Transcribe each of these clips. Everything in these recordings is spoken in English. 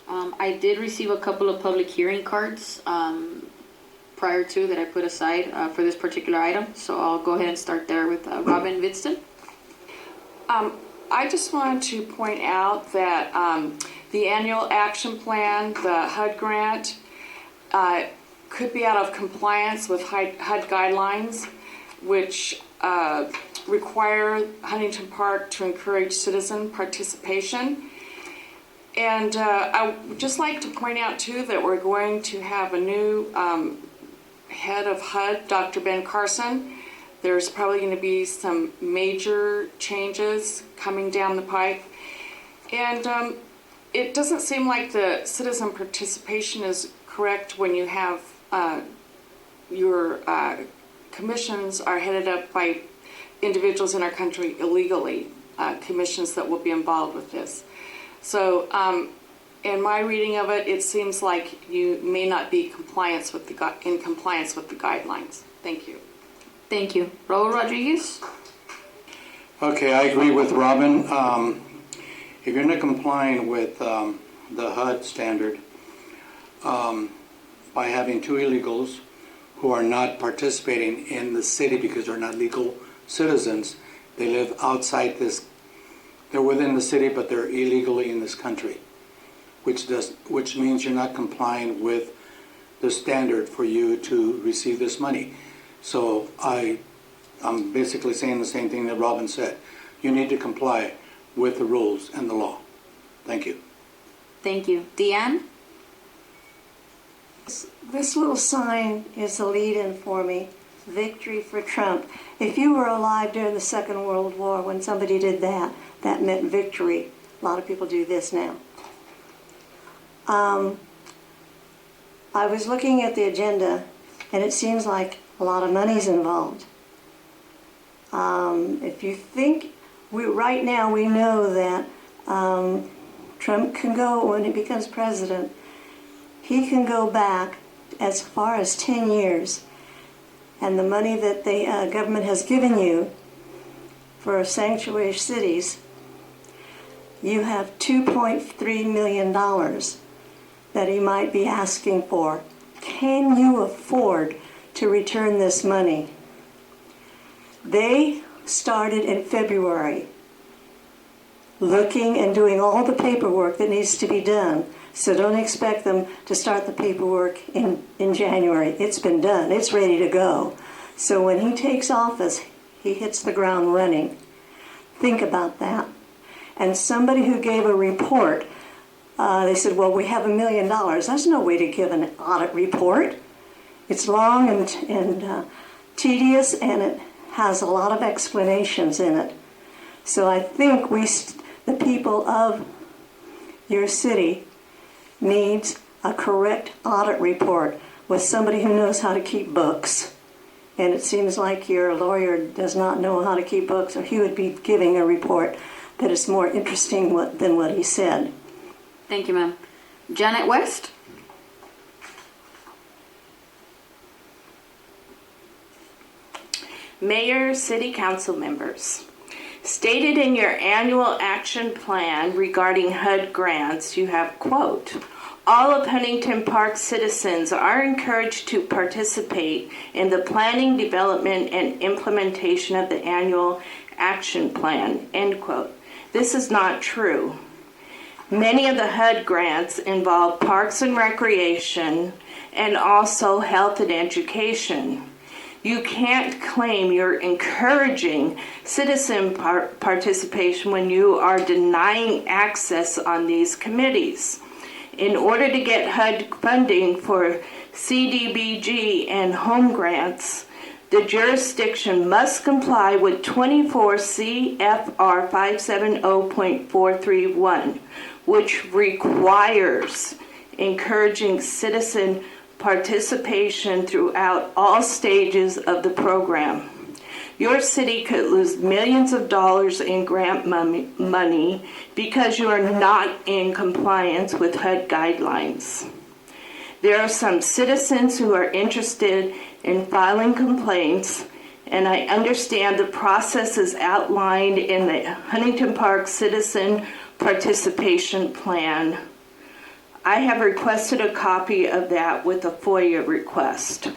I did receive a couple of public hearing cards prior to that I put aside for this particular item. So I'll go ahead and start there with Robin Winston. I just wanted to point out that the annual action plan, the HUD grant, could be out of compliance with HUD guidelines, which require Huntington Park to encourage citizen participation. And I would just like to point out, too, that we're going to have a new head of HUD, Dr. Ben Carson. There's probably going to be some major changes coming down the pike. And it doesn't seem like the citizen participation is correct when you have your commissions are headed up by individuals in our country illegally, commissions that will be involved with this. So in my reading of it, it seems like you may not be in compliance with the guidelines. Thank you. Thank you. Raul Rodriguez. Okay, I agree with Robin. If you're not complying with the HUD standard by having two illegals who are not participating in the city because they're not legal citizens, they live outside this. They're within the city, but they're illegally in this country, which means you're not complying with the standard for you to receive this money. So I'm basically saying the same thing that Robin said. You need to comply with the rules and the law. Thank you. Thank you. Deanne? This little sign is a lead-in for me. Victory for Trump. If you were alive during the Second World War when somebody did that, that meant victory. A lot of people do this now. I was looking at the agenda, and it seems like a lot of money's involved. If you think, right now we know that Trump can go, when he becomes president, he can go back as far as 10 years. And the money that the government has given you for sanctuary cities, you have $2.3 million that he might be asking for. Can you afford to return this money? They started in February looking and doing all the paperwork that needs to be done. So don't expect them to start the paperwork in January. It's been done. It's ready to go. So when he takes office, he hits the ground running. Think about that. And somebody who gave a report, they said, well, we have $1 million. That's no way to give an audit report. It's long and tedious, and it has a lot of explanations in it. So I think the people of your city needs a correct audit report with somebody who knows how to keep books. And it seems like your lawyer does not know how to keep books, or he would be giving a report that is more interesting than what he said. Thank you, ma'am. Janet West? Mayor, City Council members, stated in your annual action plan regarding HUD grants, you have, quote, all of Huntington Park citizens are encouraged to participate in the planning, development, and implementation of the annual action plan, end quote. This is not true. Many of the HUD grants involve parks and recreation and also health and education. You can't claim you're encouraging citizen participation when you are denying access on these committees. In order to get HUD funding for CDBG and home grants, the jurisdiction must comply with 24 CFR 570.431, which requires encouraging citizen participation throughout all stages of the program. Your city could lose millions of dollars in grant money because you are not in compliance with HUD guidelines. There are some citizens who are interested in filing complaints, and I understand the process is outlined in the Huntington Park Citizen Participation Plan. I have requested a copy of that with a FOIA request.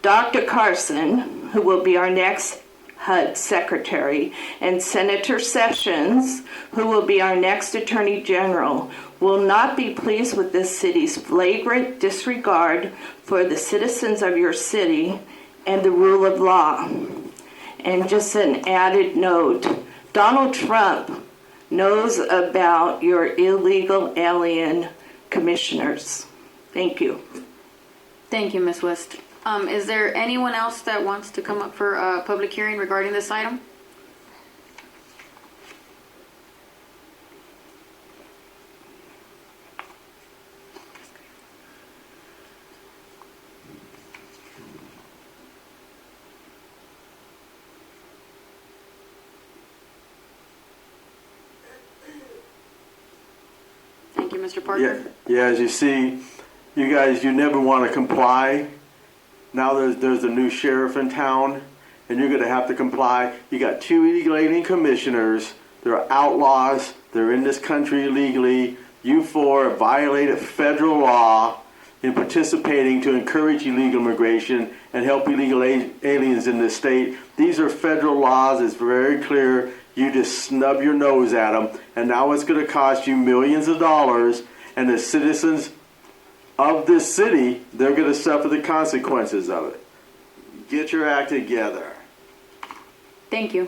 Dr. Carson, who will be our next HUD secretary, and Senator Sessions, who will be our next attorney general, will not be pleased with this city's flagrant disregard for the citizens of your city and the rule of law. And just an added note, Donald Trump knows about your illegal alien commissioners. Thank you. Thank you, Ms. West. Is there anyone else that wants to come up for a public hearing regarding this item? Thank you, Mr. Parker. Yeah, as you see, you guys, you never want to comply. Now there's a new sheriff in town, and you're going to have to comply. You got 2 illegal alien commissioners. They're outlaws. They're in this country illegally. You 4 have violated federal law in participating to encourage illegal immigration and help illegal aliens in this state. These are federal laws. It's very clear. You just snub your nose at them, and now it's going to cost you millions of dollars, and the citizens of this city, they're going to suffer the consequences of it. Get your act together. Thank you.